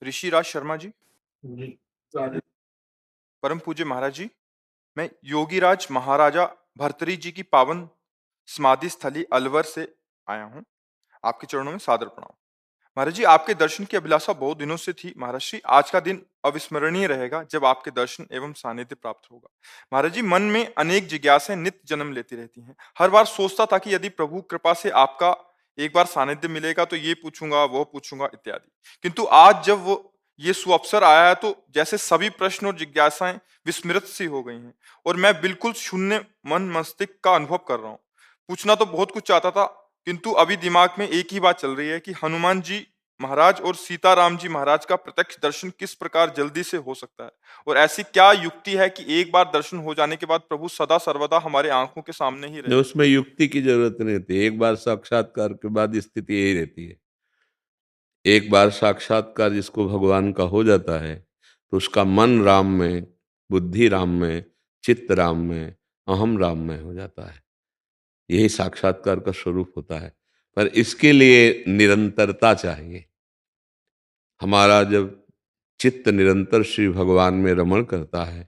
ऋषिराज शर्मा जी, जी, राधे। परम पूज्य महाराज जी, मैं योगीराज महाराजा भर्तृहरि जी की पावन समाधि स्थली अलवर से आया हूँ। आपके चरणों में सादर प्रणाम। महाराज जी, आपके दर्शन की अभिलाषा बहुत दिनों से थी। महाराज जी, आज का दिन अविस्मरणीय रहेगा जब आपके दर्शन एवं सानिध्य प्राप्त होगा। महाराज जी, मन में अनेक जिज्ञासाएं नित्य जन्म लेती रहती हैं। हर बार सोचता था कि यदि प्रभु कृपा से आपका एक बार सानिध्य मिलेगा तो ये पूछूंगा, वो पूछूंगा इत्यादि। किंतु आज जब वो ये सुअवसर आया है तो जैसे सभी प्रश्न और जिज्ञासाएं विस्मृत सी हो गई हैं और मैं बिल्कुल शून्य मन मस्तिष्क का अनुभव कर रहा हूँ। पूछना तो बहुत कुछ चाहता था, किंतु अभी दिमाग में एक ही बात चल रही है कि हनुमान जी महाराज और सीताराम जी महाराज का प्रत्यक्ष दर्शन किस प्रकार जल्दी से हो सकता है, और ऐसी क्या युक्ति है कि एक बार दर्शन हो जाने के बाद प्रभु सदा सर्वदा हमारे आंखों के सामने ही नहीं, रहे। उसमें युक्ति की जरूरत नहीं होती। एक बार साक्षात्कार के बाद स्थिति यही रहती है। एक बार साक्षात्कार जिसको भगवान का हो जाता है तो उसका मन राम में, बुद्धि राम में, चित्त राम में, अहम राम में हो जाता है। यही साक्षात्कार का स्वरूप होता है। पर इसके लिए निरंतरता चाहिए। हमारा जब चित्त निरंतर श्री भगवान में रमण करता है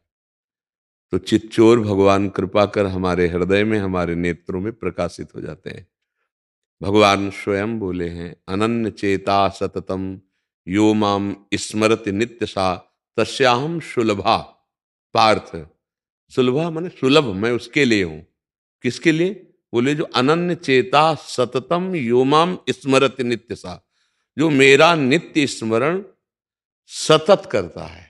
तो चित्तचोर भगवान कृपा कर हमारे हृदय में, हमारे नेत्रों में प्रकाशित हो जाते हैं। भगवान स्वयं बोले हैं, अनन्य चेता सततम यो माम स्मरति नित्य सा तस्याहम सुलभा। पार्थ, सुलभा माने सुलभ, मैं उसके लिए हूं। किसके लिए? बोले जो अनन्य चेता सततम यो माम स्मरति नित्य सा, जो मेरा नित्य स्मरण सतत करता है,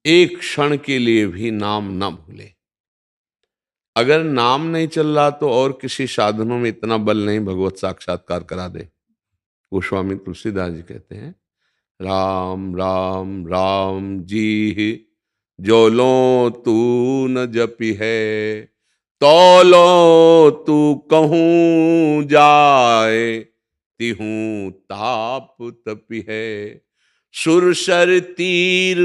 एक क्षण के लिए भी नाम न भूले। अगर नाम नहीं चल रहा तो और किसी साधनों में इतना बल नहीं भगवत साक्षात्कार करा दे। गोस्वामी तुलसीदास जी कहते हैं, राम राम राम जी जो लो तू न जपी है, तौलो तू कहूँ जाए, तिहूँ ताप तपी है। सुरसर तीर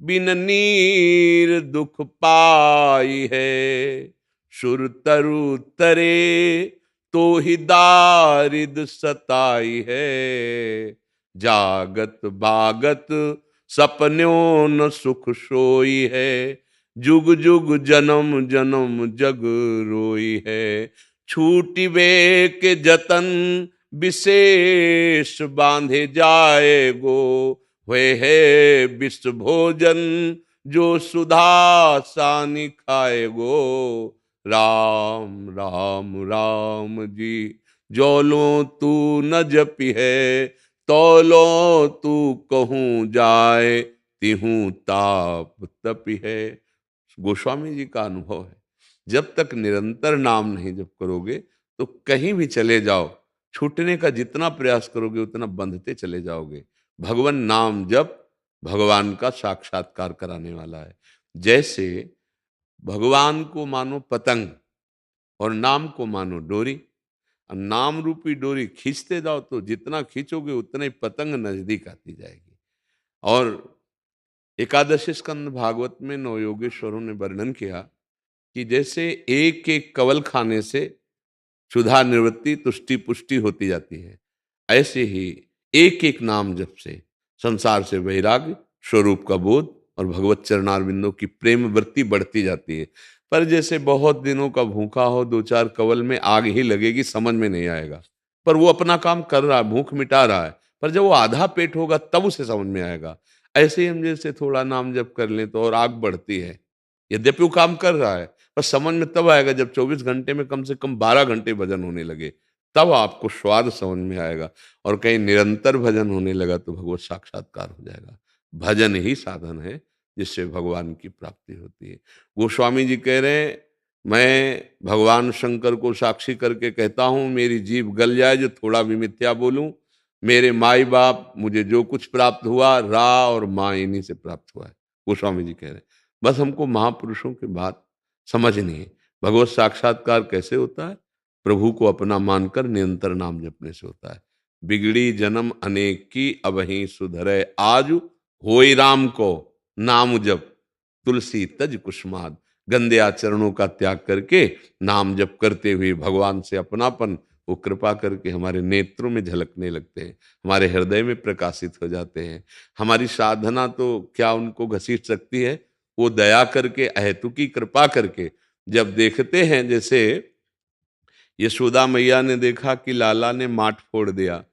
बिन नीर दुख पाई है, सुर तरु तरे तो ही दारिद सताई है। जागत बागत सपन्यों न सुख सोई है, जुग जुग जन्म जन्म जग रोई है। छूटी वे के जतन विशेष बांधे जाए गो, वे है विश्व भोजन जो सुधा सानी खाए गो। राम राम राम जी जो लो तू न जपी है, तौलो तू कहूँ जाए, तिहूँ ताप तपी है। गोस्वामी जी का अनुभव है, जब तक निरंतर नाम नहीं जप करोगे तो कहीं भी चले जाओ, छूटने का जितना प्रयास करोगे उतना बंधते चले जाओगे। भगवान नाम जप भगवान का साक्षात्कार कराने वाला है। जैसे भगवान को मानो पतंग और नाम को मानो डोरी। अब नाम रूपी डोरी खींचते जाओ तो जितना खींचोगे उतना ही पतंग नजदीक आती जाएगी। और एकादशी स्कंद भागवत में नवयोगेश्वरों ने वर्णन किया कि जैसे एक एक कवल खाने से क्षुधा निवृत्ति तुष्टि पुष्टि होती जाती है, ऐसे ही एक एक नाम जप से संसार से वैराग्य, स्वरूप का बोध और भगवत चरणारविंदों की प्रेम वृत्ति बढ़ती जाती है। पर जैसे बहुत दिनों का भूखा हो, दो चार कवल में आग ही लगेगी, समझ में नहीं आएगा। पर वो अपना काम कर रहा है, भूख मिटा रहा है, पर जब वो आधा पेट होगा तब उसे समझ में आएगा। ऐसे ही हम जैसे थोड़ा नाम जप कर लें तो और आग बढ़ती है, यद्यपि वो काम कर रहा है, पर समझ में तब आएगा जब 24 घंटे में कम से कम 12 घंटे भजन होने लगे, तब आपको स्वाद समझ में आएगा। और कहीं निरंतर भजन होने लगा तो भगवत साक्षात्कार हो जाएगा। भजन ही साधन है जिससे भगवान की प्राप्ति होती है। गोस्वामी जी कह रहे हैं, मैं भगवान शंकर को साक्षी करके कहता हूं, मेरी जीभ गल जाए जो थोड़ा भी मिथ्या बोलूं। मेरे माई बाप, मुझे जो कुछ प्राप्त हुआ रा और माँ इन्हीं से प्राप्त हुआ है। गोस्वामी जी कह रहे हैं बस हमको महापुरुषों की बात समझनी है। भगवत साक्षात्कार कैसे होता है? प्रभु को अपना मानकर निरंतर नाम जपने से होता है। बिगड़ी जन्म अनेक की अब ही सुधरे आज, होई राम को नाम जप तुलसी तज कुसुमाद। गंदे आचरणों का त्याग करके नाम जप करते हुए भगवान से अपनापन, वो कृपा करके हमारे नेत्रों में झलकने लगते हैं, हमारे हृदय में प्रकाशित हो जाते हैं। हमारी साधना तो क्या उनको घसीट सकती है, वो दया करके, अहेतुकी कृपा करके जब देखते हैं, जैसे यशोदा मैया ने देखा कि लाला ने माट फोड़ दिया,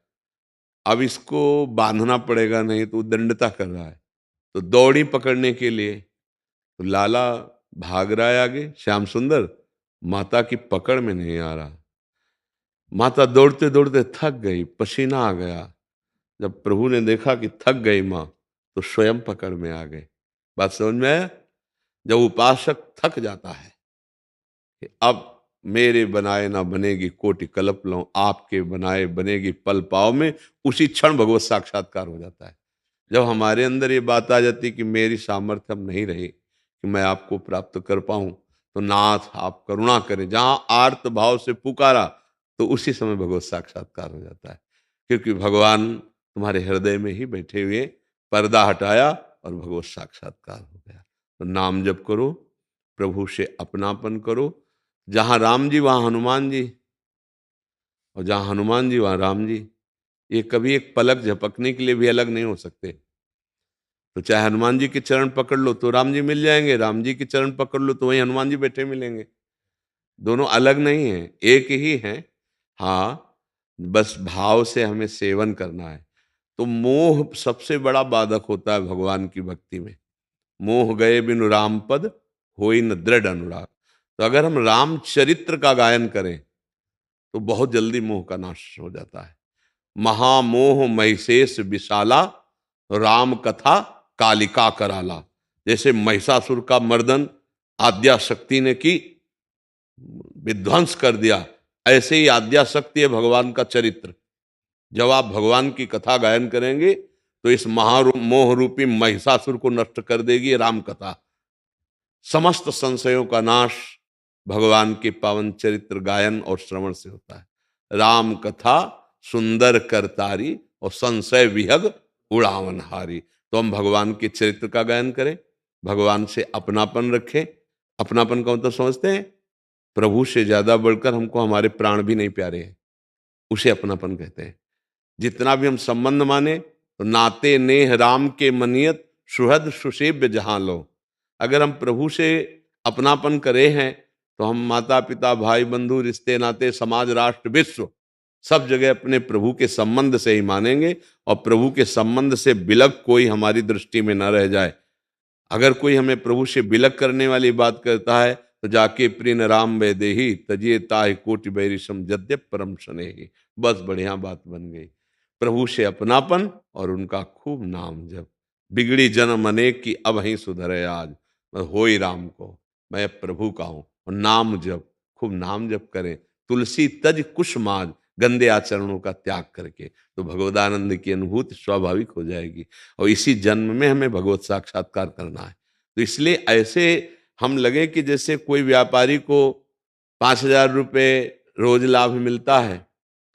अब इसको बांधना पड़ेगा, नहीं तो दंडता कर रहा है, तो दौड़ी पकड़ने के लिए। तो लाला भाग रहा है आगे, श्याम सुंदर माता की पकड़ में नहीं आ रहा। माता दौड़ते दौड़ते थक गई, पसीना आ गया। जब प्रभु ने देखा कि थक गई माँ, तो स्वयं पकड़ में आ गए। बात समझ में आया? जब उपासक थक जाता है कि अब मेरे बनाए ना बनेगी कोटि कल्प लऊं, आपके बनाए बनेगी पल पाव में, उसी क्षण भगवत साक्षात्कार हो जाता है। जब हमारे अंदर ये बात आ जाती कि मेरी सामर्थ्य अब नहीं रही कि मैं आपको प्राप्त कर पाऊं, तो नाथ आप करुणा करें, जहां आर्त भाव से पुकारा, तो उसी समय भगवत साक्षात्कार हो जाता है। क्योंकि भगवान तुम्हारे हृदय में ही बैठे हुए, पर्दा हटाया और भगवत साक्षात्कार हो गया। तो नाम जप करो, प्रभु से अपनापन करो। जहां राम जी वहां हनुमान जी, और जहां हनुमान जी वहां राम जी। ये कभी एक पलक झपकने के लिए भी अलग नहीं हो सकते। तो चाहे हनुमान जी के चरण पकड़ लो तो राम जी मिल जाएंगे, राम जी के चरण पकड़ लो तो वहीं हनुमान जी बैठे मिलेंगे। दोनों अलग नहीं है, एक ही है। हाँ, बस भाव से हमें सेवन करना है। तो मोह सबसे बड़ा बाधक होता है भगवान की भक्ति में। मोह गए बिनु राम पद, होई न दृढ़ अनुराग। तो अगर हम राम चरित्र का गायन करें तो बहुत जल्दी मोह का नाश हो जाता है। महामोह महिषेष विशाला, राम कथा कालिका कराला। जैसे महिषासुर का मर्दन आद्या शक्ति ने की, विध्वंस कर दिया, ऐसे ही आद्या शक्ति है भगवान का चरित्र। जब आप भगवान की कथा गायन करेंगे तो इस महामोह रूपी महिषासुर को नष्ट कर देगी राम कथा। समस्त संशयों का नाश भगवान के पावन चरित्र गायन और श्रवण से होता है। राम कथा सुंदर करतारी और संशय विहग उड़ावनहारी। तो हम भगवान के चरित्र का गायन करें, भगवान से अपनापन रखें। अपनापन का मतलब समझते हैं? प्रभु से ज्यादा बढ़कर हमको हमारे प्राण भी नहीं प्यारे हैं, उसे अपनापन कहते हैं। जितना भी हम संबंध माने, तो नाते नेह राम के मनियत, सुहद सुसेव्य जहां लो। अगर हम प्रभु से अपनापन करे हैं तो हम माता पिता भाई बंधु रिश्ते नाते समाज राष्ट्र विश्व सब जगह अपने प्रभु के संबंध से ही मानेंगे। और प्रभु के संबंध से बिलक कोई हमारी दृष्टि में न रह जाए। अगर कोई हमें प्रभु से बिलक करने वाली बात करता है तो जाके प्रिन राम वे देही, तजिए ताहि कोटि बैरिशम यद्यप परम स्नेही। बस बढ़िया बात बन गई। प्रभु से अपनापन और उनका खूब नाम जप। बिगड़ी जन्म अनेक की अब ही सुधरे आज, मैं होई राम को, मैं प्रभु का हूं। और नाम जप, खूब नाम जप करें। तुलसी तज कुसुमाज, गंदे आचरणों का त्याग करके, तो भगवदानंद की अनुभूति स्वाभाविक हो जाएगी। और इसी जन्म में हमें भगवत साक्षात्कार करना है। तो इसलिए ऐसे हम लगे कि जैसे कोई व्यापारी को 5,000 रुपये रोज लाभ मिलता है,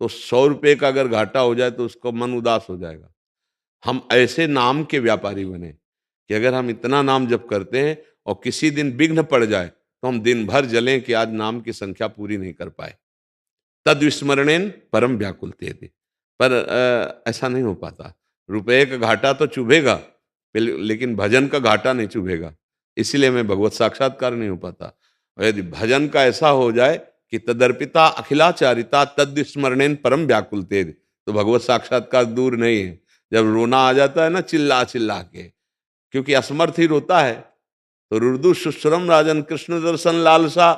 तो 100 रुपये का अगर घाटा हो जाए तो उसको मन उदास हो जाएगा। हम ऐसे नाम के व्यापारी बने कि अगर हम इतना नाम जप करते हैं और किसी दिन विघ्न पड़ जाए तो हम दिन भर जलें कि आज नाम की संख्या पूरी नहीं कर पाए। तद विस्मरणेन परम व्याकुल तेति। पर ऐसा नहीं हो पाता। रुपए का घाटा तो चुभेगा, लेकिन भजन का घाटा नहीं चुभेगा। इसीलिए मैं भगवत साक्षात्कार नहीं हो पाता। और यदि भजन का ऐसा हो जाए कि तदर्पिता अखिलाचारिता तद विस्मरणेन परम व्याकुल तेज, तो भगवत साक्षात्कार दूर नहीं है। जब रोना आ जाता है ना चिल्ला चिल्ला के, क्योंकि असमर्थ ही रोता है, तो रुदु सुश्रम राजन कृष्ण दर्शन लालसा,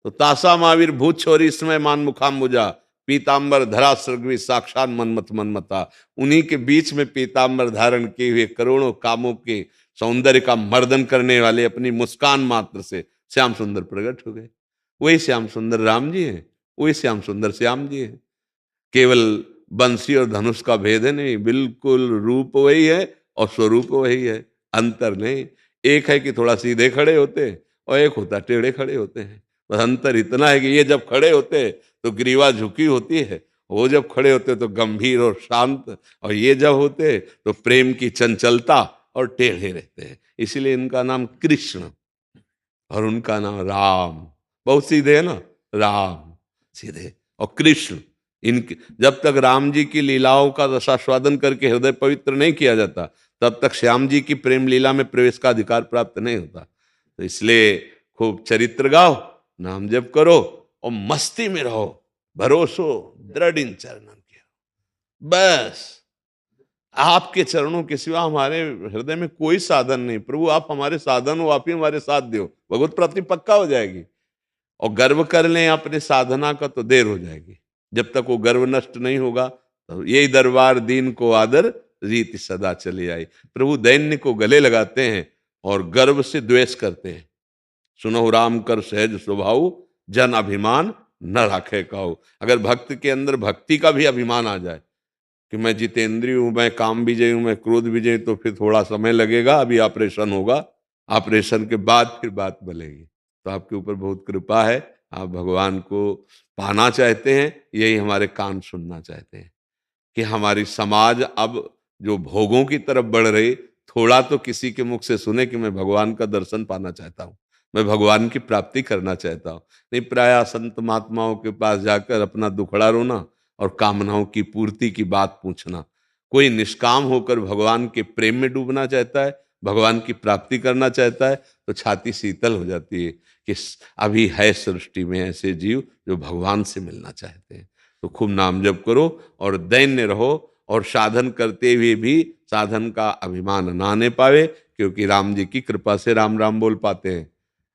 तो तासा महावीर भूत छोरी इसमें मान मुखाम मुजा, पीताम्बर धरा सृगवी साक्षात मनमत मनमता। उन्हीं के बीच में पीताम्बर धारण किए हुए करोड़ों कामों के सौंदर्य का मर्दन करने वाले अपनी मुस्कान मात्र से श्याम सुंदर प्रकट हो गए। वही श्याम सुंदर राम जी हैं, वही श्याम सुंदर श्याम जी हैं। केवल बंसी और धनुष का भेद है नहीं, बिल्कुल रूप वही है और स्वरूप वही है, अंतर नहीं। एक है कि थोड़ा सीधे खड़े होते हैं और एक होता टेढ़े खड़े होते हैं। बस अंतर इतना है कि ये जब खड़े होते हैं तो ग्रीवा झुकी होती है, वो जब खड़े होते तो गंभीर और शांत, और ये जब होते तो प्रेम की चंचलता और टेढ़े रहते हैं। इसीलिए इनका नाम कृष्ण और उनका नाम राम। बहुत सीधे है ना, राम सीधे और कृष्ण इनके जब तक राम जी की लीलाओं का रसास्वादन करके हृदय पवित्र नहीं किया जाता, तब तक श्याम जी की प्रेम लीला में प्रवेश का अधिकार प्राप्त नहीं होता। तो इसलिए खूब चरित्र गाओ, नाम जप करो और मस्ती में रहो, भरोसो दृढ़ इन चरणन के। बस आपके चरणों के सिवा हमारे हृदय में कोई साधन नहीं। प्रभु आप हमारे साधन हो, आप ही हमारे साथ दो, भगवत प्राप्ति पक्का हो जाएगी। और गर्व कर लें अपने साधना का तो देर हो जाएगी। जब तक वो गर्व नष्ट नहीं होगा, तो यही दरबार दीन को आदर, रीति सदा चली आई। प्रभु दैन्य को गले लगाते हैं और गर्व से द्वेष करते हैं। सुनो राम कर सहज स्वभाव, जन अभिमान न राखे काऊ। अगर भक्त के अंदर भक्ति का भी अभिमान आ जाए कि मैं जितेंद्रिय हूं, मैं काम विजयी हूं, मैं क्रोध विजयी, तो फिर थोड़ा समय लगेगा, अभी ऑपरेशन होगा, ऑपरेशन के बाद फिर बात बनेगी। तो आपके ऊपर बहुत कृपा है, आप भगवान को पाना चाहते हैं, यही हमारे कान सुनना चाहते हैं कि हमारी समाज अब जो भोगों की तरफ बढ़ रही, थोड़ा तो किसी के मुख से सुने कि मैं भगवान का दर्शन पाना चाहता हूँ, मैं भगवान की प्राप्ति करना चाहता हूँ। नहीं प्राय संत महात्माओं के पास जाकर अपना दुखड़ा रोना और कामनाओं की पूर्ति की बात पूछना। कोई निष्काम होकर भगवान के प्रेम में डूबना चाहता है, भगवान की प्राप्ति करना चाहता है, तो छाती शीतल हो जाती है कि अभी है सृष्टि में ऐसे जीव जो भगवान से मिलना चाहते हैं। तो खूब नाम जप करो और दैन्य रहो, और साधन करते हुए भी साधन का अभिमान ना आने पावे, क्योंकि राम जी की कृपा से राम राम बोल पाते हैं।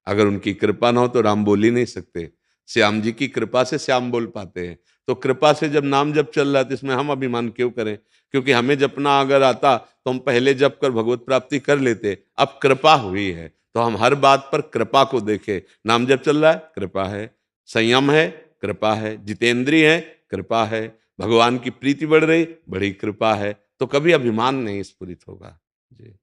अगर उनकी कृपा ना हो तो राम बोल ही नहीं सकते। श्याम जी की कृपा से श्याम बोल पाते हैं। तो कृपा से जब नाम जप चल रहा है तो इसमें हम अभिमान क्यों करें? क्योंकि हमें जपना अगर आता तो हम पहले जप कर भगवत प्राप्ति कर लेते। अब कृपा हुई है तो हम हर बात पर कृपा को देखें। नाम जप चल रहा है, कृपा है। संयम है, कृपा है। जितेंद्रिय है, कृपा है। भगवान की प्रीति बढ़ रही, बड़ी कृपा है। तो कभी अभिमान नहीं स्फुरित होगा। जी।